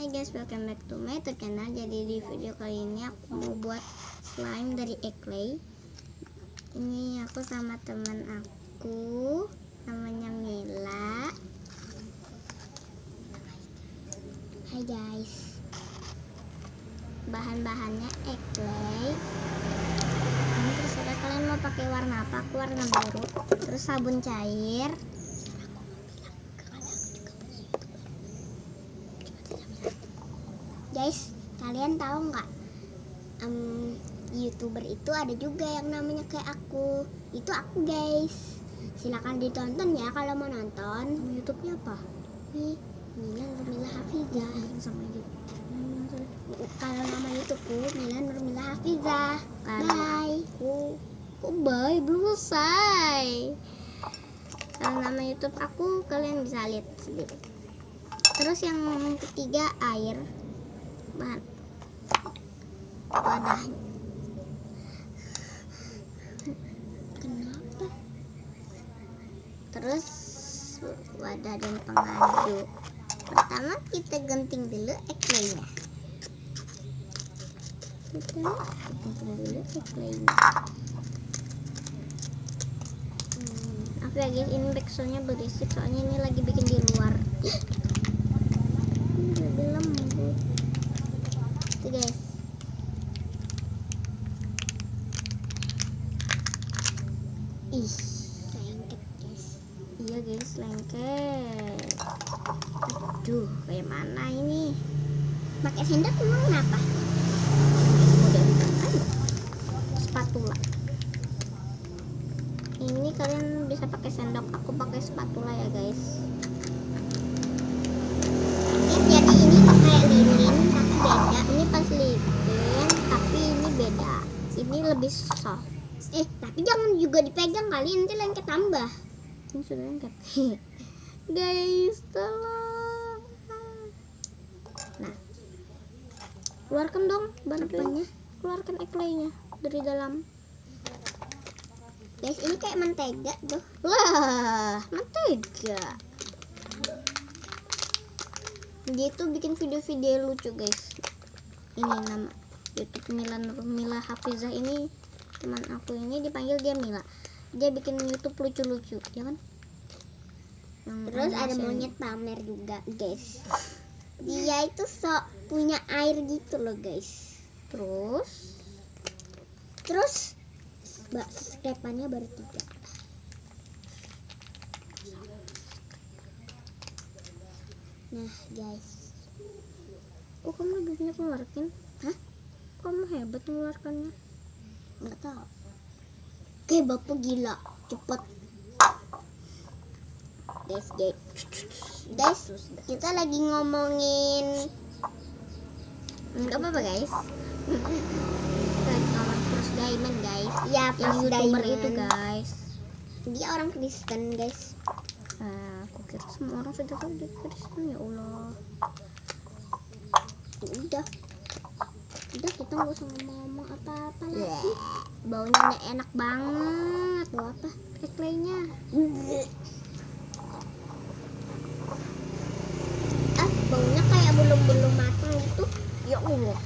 guys, welcome back to my channel. Jadi di video kali ini aku mau buat slime dari clay. Ini aku sama teman aku, namanya Mila. Hai guys. Bahan-bahannya clay. Ini terserah kalian mau pakai warna apa. Aku warna biru. Terus sabun cair. Guys, kalian tahu nggak? YouTuber itu ada juga yang namanya kayak aku. Itu aku guys. Silakan ditonton ya kalau mau nonton. YouTube-nya apa? Nih, Mila Nurmila Hafizah. Sama gitu. Kalau nama YouTubeku Mila Nurmila Hafizah. Bye. Kok bye? Belum selesai. Kalau nama YouTube aku kalian bisa lihat sendiri. Terus yang ketiga air. Bahan wadah. Kenapa? Terus wadah dan pengadu. Pertama kita gunting dulu clay-nya. Apa ya guys, ini backsoundnya berisik soalnya ini lagi bikin di luar. Lebih lembut. Itu guys. Ih, lengket guys. Iya guys, lengket. Aduh, kayak mana ini? Pakai sendok emang kenapa? Spatula. Ini kalian bisa pakai sendok, aku pakai spatula ya guys. Jadi ini kayak lilin tapi beda. Ini pas lilin tapi ini beda. Ini lebih soft. Tapi jangan juga dipegang kali, nanti lengket tambah. Ini sudah lengket. Guys, tolong. Nah, keluarkan dong bantuannya. Keluarkan clay-nya dari dalam. Guys, ini kayak mentega tuh. Wah, mentega. Dia tuh bikin video-video lucu guys. Ini nama YouTube Mila Nurmila Hafizah ini. Teman aku ini dipanggil dia Mila. Dia bikin YouTube lucu-lucu, ya kan? Terus ada monyet pamer juga guys. Dia itu sok punya air gitu loh guys. Terus stepannya baru 3. Nah guys, kok kamu lebih banyak ngeluarin? Hah? Kamu hebat mengeluarkannya. Nggak tahu. Kayak bapak gila, cepet. Guys, kita lagi ngomongin nggak apa-apa guys. Kita lagi ngomongin First Diamond guys. Ya, First YouTuber itu guys. Dia orang Kristen guys. Aku kira semua orang sudah tahu dia Kristen, ya Allah. Udah kita nggak usah ngomong apa-apa lagi. Baunya enak banget. Bau apa? Clay-nya. Baunya kayak belum matang gitu. Ya Allah.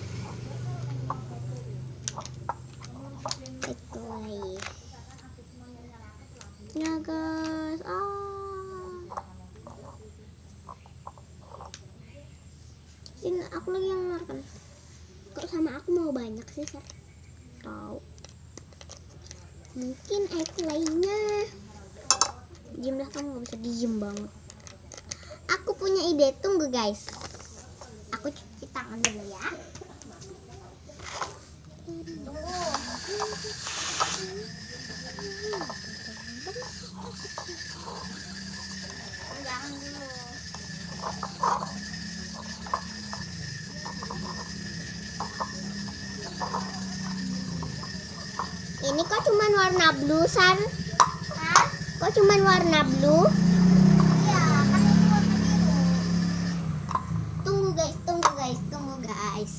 Clay. Ya guys. Ini aku lagi yang ngeluarkan. Kok sama aku mau banyak sih, Sar? Tahu. Mungkin clay-nya. Diam dah, kamu gak bisa diem banget. Aku punya ide, tunggu guys. Aku cuci tangan dulu ya. Jangan dulu. Ini kok cuman warna blue, San? Hah? Kok cuman warna blue? Iya, kan itu warna biru. Tunggu guys.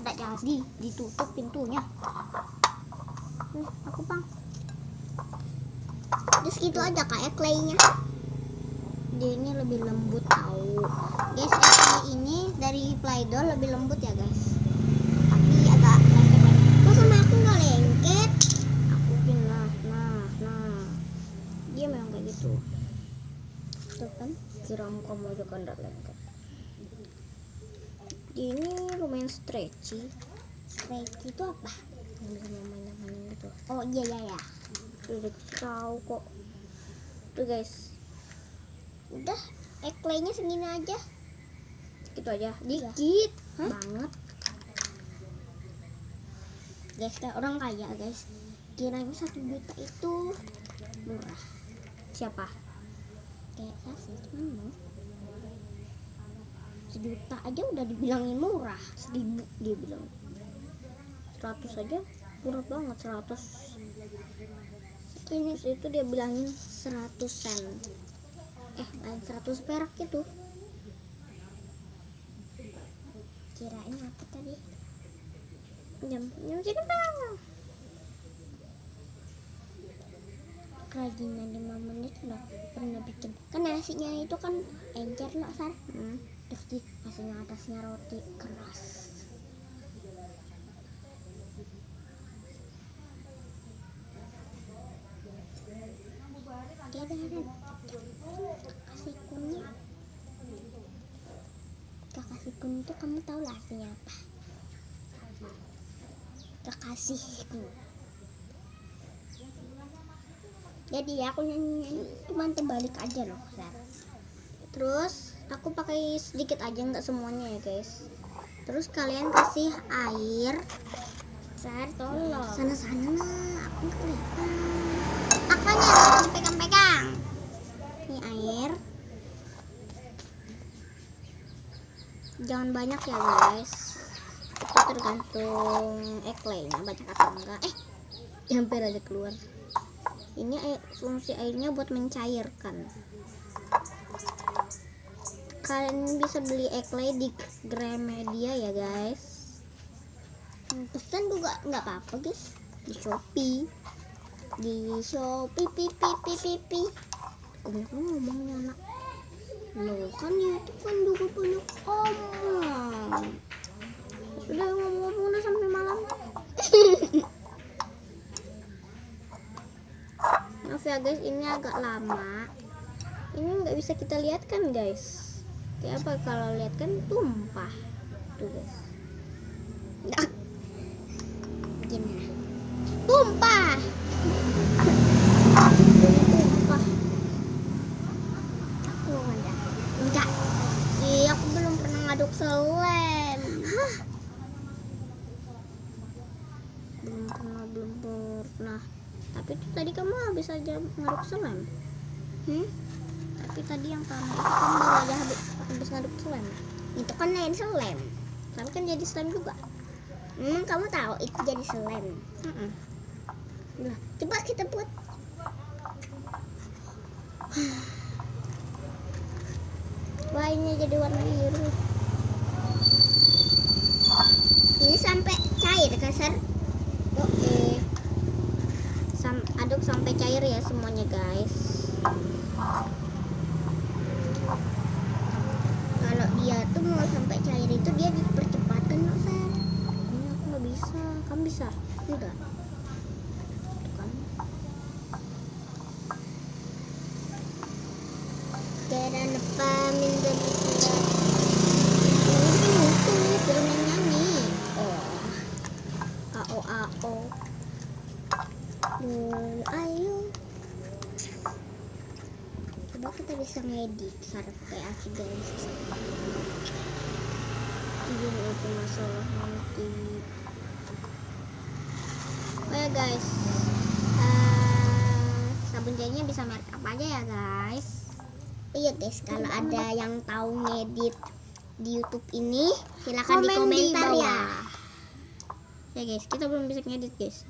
Udah jadi, ditutup pintunya. Aku bang. Terus gitu aja kayak claynya. Dia ini lebih lembut tahu. Guys, clay ini dari Play-Doh lebih lembut ya guys. Tapi agak lengket. Kok sama aku nggak lengket? Aku pindah. Nah. Dia memang kayak gitu. Tuh kan, siram kamu juga nggak lengket. Ini lumayan stretchy. Stretchy itu apa? Yang bisa main-main gitu. Oh iya. Udah tahu kok. Tuh guys. Udah, claynya segini aja. Gitu aja. Dikit banget. Guys, kayak orang kaya guys. Kiranya 1 juta itu murah. Siapa? Kayak saya sih, cuman 1 juta aja udah dibilangin murah. 1000 dia bilang. 100 aja murah banget. 100 ini itu dia bilangin 100 sen. Lain 100 perak itu. Kirain apa tadi? Jam segini bang. Kerajinan 5 menit loh pernah bikin. Kan nasinya itu kan encer loh Sar. Terus dikasihnya atasnya roti keras. Kakak kun itu kamu tahu lah artinya apa? Kekasihku. Jadi aku nyanyi cuma terbalik aja loh Sar. Terus aku pakai sedikit aja, nggak semuanya ya guys. Terus kalian kasih air. Sar tolong. Sana nah, aku nggak kelihatan. Apanya dipegang-pegang? Ini air. Jangan banyak ya guys. Itu tergantung claynya banyak atau enggak. Hampir aja keluar. Ini fungsi airnya buat mencairkan. Kalian bisa beli clay di Gramedia ya guys. Pesan juga nggak apa-apa guys. Di Shopee. Pipi. Kamu ngomongnya anak. Loh kan itu kan juga banyak omong. Sudah ngomong udah sampai malam. Maaf ya guys, ini agak lama. Ini nggak bisa kita lihat kan guys. Kayak apa kalau lihat kan tumpah. Tuh guys. Nggak. Gimana? Tumpah. Enggak. Aku belum pernah ngaduk selem. Belum pernah. Tapi itu tadi kamu habis aja ngaduk selem. Tapi tadi yang pertama itu kamu baru aja habis ngaduk selem. Itu kan lain selem. Tapi kan jadi selem juga. Kamu tahu itu jadi selem. Nah, coba kita buat. Wah, ini jadi warna biru. Ini sampai cair kasar. Oke. Aduk sampai cair ya semuanya guys. Kalau dia tuh mau sampai cair itu dia dipercepat kan Sar? Ini aku nggak bisa. Kamu bisa? Enggak. Kira apa minta bisa? Ini itu belum nyanyi. AO. Ayo. Coba kita bisa ngedit kayak aku guys. Ini itu masalah nanti. Oh ya guys. Sabun jadinya bisa merek apa aja ya guys. Iya guys, kalau ada yang tahu ngedit di YouTube ini silahkan di komentar ya. Ya guys, kita belum bisa ngedit guys.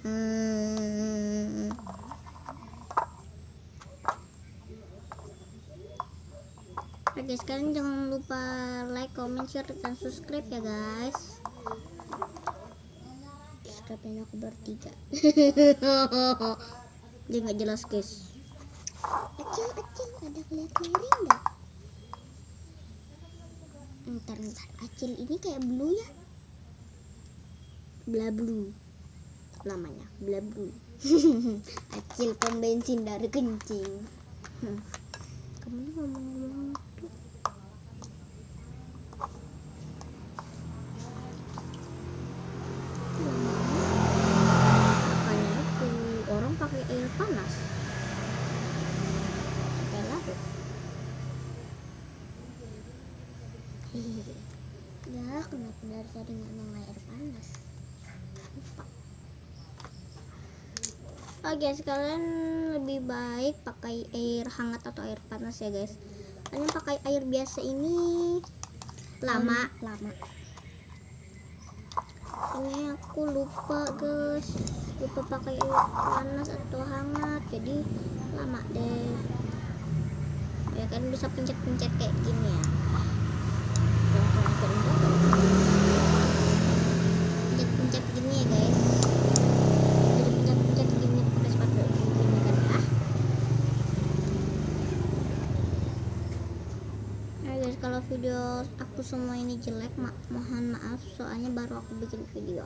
Oke guys, kalian jangan lupa like, comment, share, dan subscribe ya guys. tapi aku bertiga. Dia nggak jelas guys. Acil, ada kelihatan enggak? Ntar, Acil ini kayak blue ya. Blablu namanya, Blablu. Acil pom bensin dari kencing. Kamu ngomong-ngomong tuh. Makanya itu orang pakai air panas supaya larut. Ya, kenapa dari tadi ngomong air panas? Lupa. Oke, sekalian lebih baik pakai air hangat atau air panas ya guys. Kalian pakai air biasa ini lama. Ini aku lupa guys, lupa pakai air panas atau hangat, jadi lama deh. Ya kan bisa pencet-pencet kayak gini ya. Pencet-pencet gini ya guys. Jadi pencet-pencet gini pakai sepatu gini kan ya. Nah guys, kalau video aku semua ini jelek, mohon maaf, soalnya baru aku bikin video.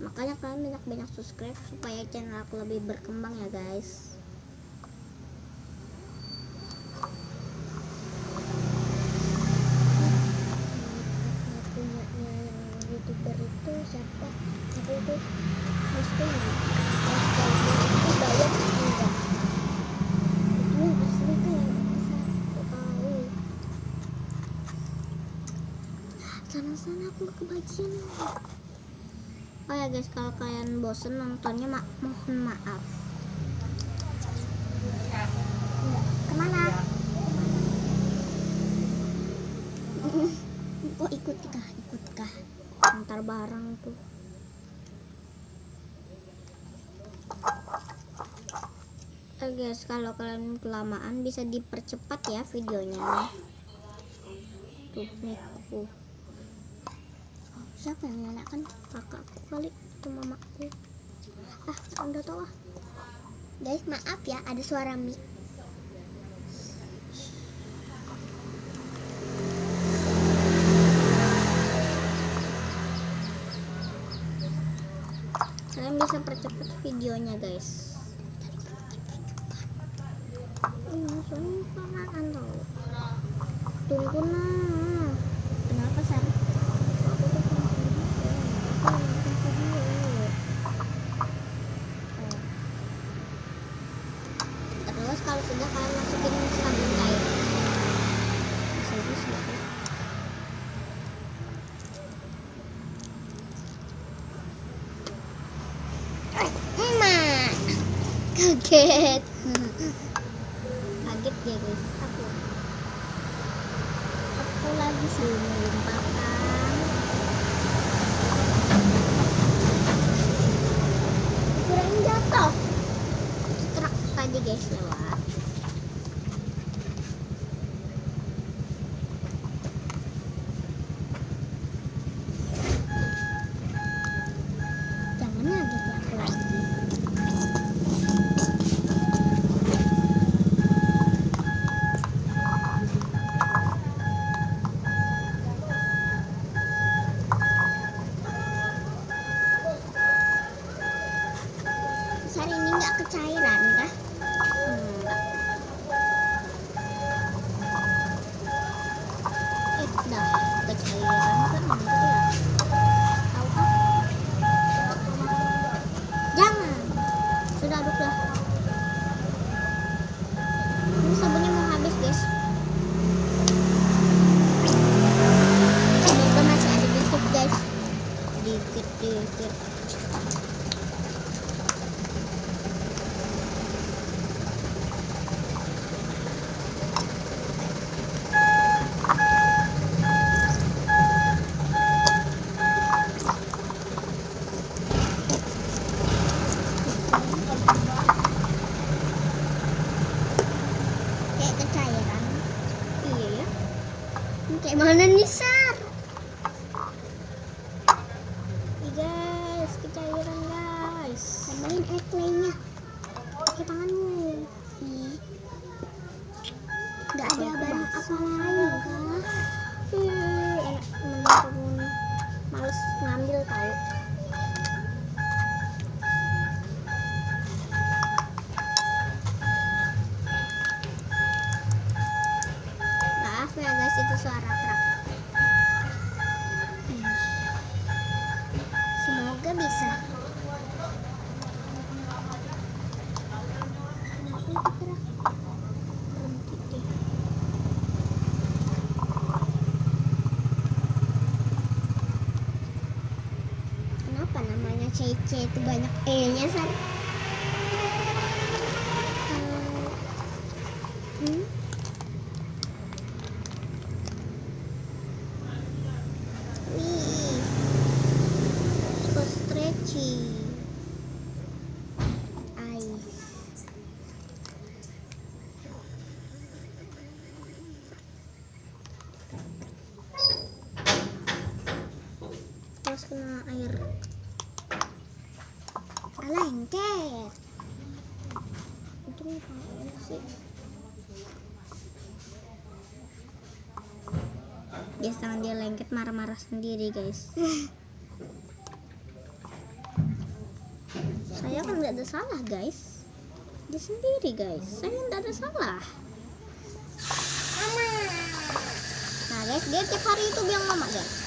Makanya kalian banyak-banyak subscribe supaya channel aku lebih berkembang ya guys. YouTuber itu siapa? Aku itu hosting itu bayar enggak? Itu yang asli tuh yang aku tahu. Sana aku kebagian. Oh ya guys, kalau kalian bosen nontonnya mohon maaf. Kemana? Oh ikut kah? Antar barang tuh. Guys, kalau kalian kelamaan bisa dipercepat ya videonya. Tuh mic-ku. Siapa yang nyalakan? Kakakku kali atau mamaku? Udah tahu ah. Guys, maaf ya, ada suara mic. Kalian bisa percepat videonya guys. Soalnya tau. Tunggu nah. Kenapa San? Aku tuh terus kalau sudah kalian masukin sabun cair. Kaget ya guys, aku lagi sambil makan. Kurang jatuh truk tadi guys lewat. Jangan lagi ya aku lagi. Hari ini nggak kecairan kah? Enggak. Dah kecairan kan nanti ya. Tahu kan? Jangan. Sudah aduk lah. Ini sabunnya mau habis guys. Semoga masih ada dikit guys. Dikit. Kayak mana nih Sar? Ih guys. C itu banyak E-nya, Sar. Wih, so stretchy. Terus kena air. Lengket. Itu ngapain sih? Dia lengket marah-marah sendiri, guys. Saya kan nggak ada salah, guys. Dia sendiri, guys. Saya nggak ada salah. Mama. Nah, guys, dia tiap hari itu bilang mama, guys.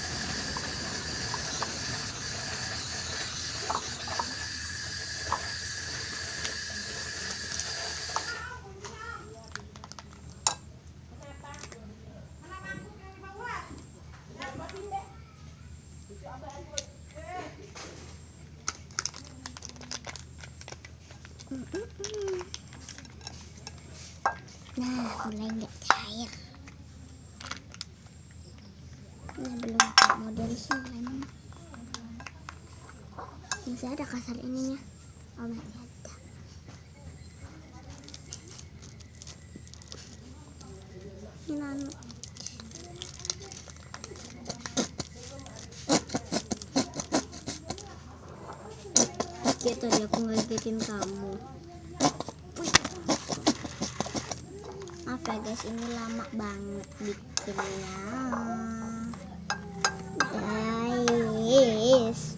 Nah, mulai nggak cair. Ini belum model sini. Masih ada kasar ininya. Oh, masih ada. Ini nano. Gitu dia aku ngagetin kamu. Maaf ya guys, ini lama banget bikinnya. Guys.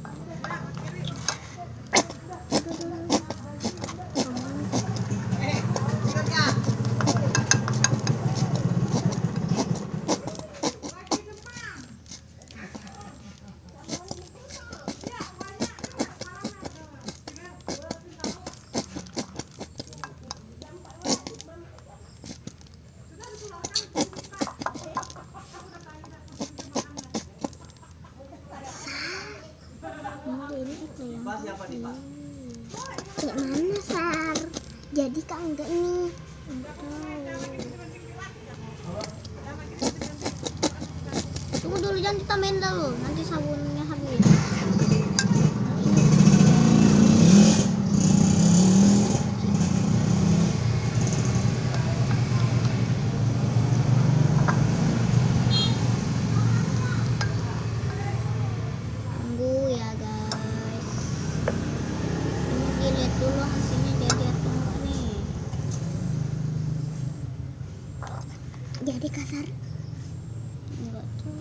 Kayak mana, Sar? Jadi kak enggak nih? Tunggu dulu, jangan ditambahin dulu. Nanti sabunnya habis. Dulu hasilnya jadi atau enggak nih? Jadi kasar? Enggak tahu.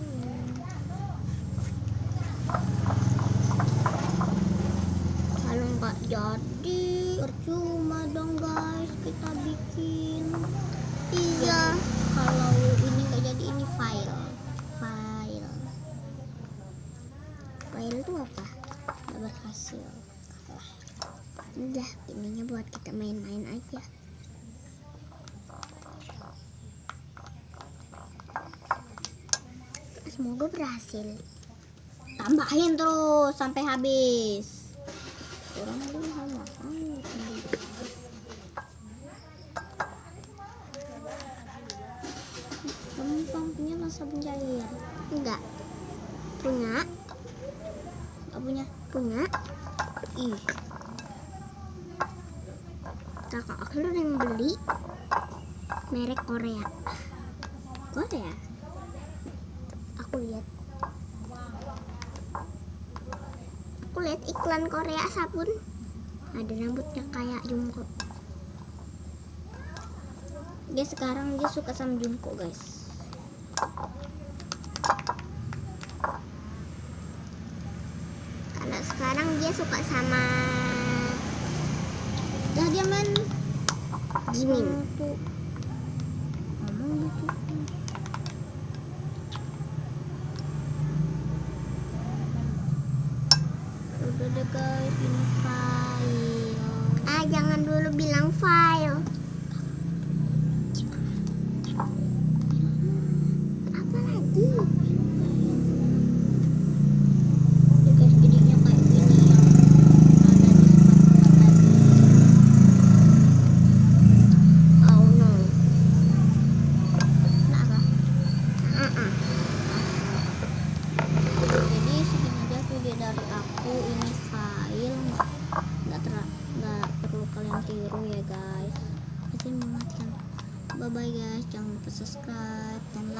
Kalau enggak jadi percuma dong guys kita bikin. Iya. Kalau ini enggak jadi, ini file itu apa? Enggak berhasil. Udah, ininya buat kita main-main aja. Semoga berhasil. Tambahin terus sampai habis. Kurang dulu sama. Kamu punya sabun cair? Enggak. Punya? Enggak punya? Punya? Ih. Kakak aku yang beli merek Korea. Aku lihat iklan Korea sabun, ada rambutnya kayak Jungkook. Sekarang dia suka sama Jungkook, guys. Karena sekarang dia suka sama dia main Jimin. Udah deh guys, ini file. Jangan dulu bilang file. Apa lagi? Guys, jadinya kayak gini ya. dari aku, ini file, nggak perlu kalian tiru ya guys. Jadi mematikan. Bye bye guys, jangan lupa subscribe dan like.